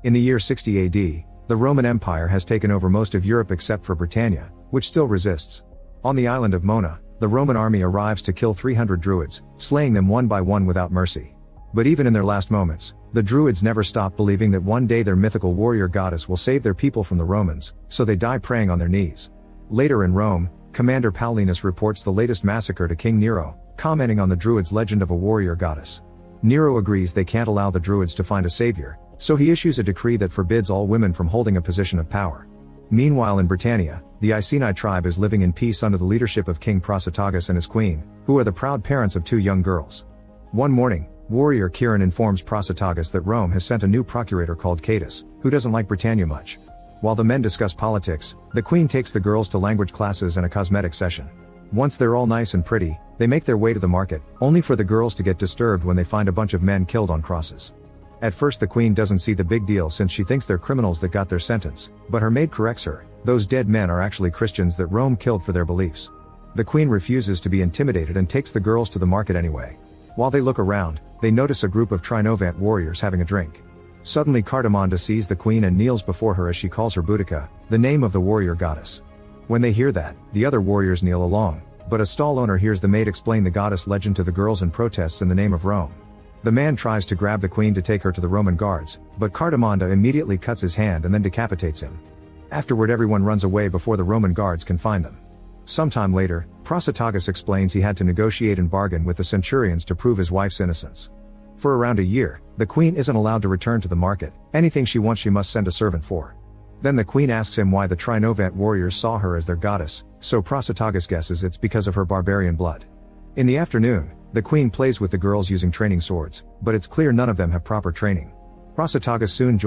In the year 60 AD, the Roman Empire has taken over most of Europe except for Britannia, which still resists. On the island of Mona, the Roman army arrives to kill 300 Druids, slaying them one by one without mercy. But even in their last moments, the Druids never stop believing that one day their mythical warrior goddess will save their people from the Romans, so they die praying on their knees. Later in Rome, Commander Paulinus reports the latest massacre to King Nero, commenting on the Druids' legend of a warrior goddess. Nero agrees they can't allow the Druids to find a savior, so he issues a decree that forbids all women from holding a position of power. Meanwhile in Britannia, the Iceni tribe is living in peace under the leadership of King Prasutagus and his queen, who are the proud parents of 2 young girls. One morning, warrior Chiron informs Prasutagus that Rome has sent a new procurator called Catus, who doesn't like Britannia much. While the men discuss politics, the queen takes the girls to language classes and a cosmetic session. Once they're all nice and pretty, they make their way to the market, only for the girls to get disturbed when they find a bunch of men killed on crosses. At first the queen doesn't see the big deal since she thinks they're criminals that got their sentence, but her maid corrects her, those dead men are actually Christians that Rome killed for their beliefs. The queen refuses to be intimidated and takes the girls to the market anyway. While they look around, they notice a group of Trinovant warriors having a drink. Suddenly Cartamonda sees the queen and kneels before her as she calls her Boudica, the name of the warrior goddess. When they hear that, the other warriors kneel along, but a stall owner hears the maid explain the goddess legend to the girls and protests in the name of Rome. The man tries to grab the queen to take her to the Roman guards, but Cartamonda immediately cuts his hand and then decapitates him. Afterward everyone runs away before the Roman guards can find them. Sometime later, Prasutagus explains he had to negotiate and bargain with the centurions to prove his wife's innocence. For around a year, the queen isn't allowed to return to the market, anything she wants she must send a servant for. Then the queen asks him why the Trinovant warriors saw her as their goddess, so Prasutagus guesses it's because of her barbarian blood. In the afternoon, the queen plays with the girls using training swords, but it's clear none of them have proper training. Prasutagus soon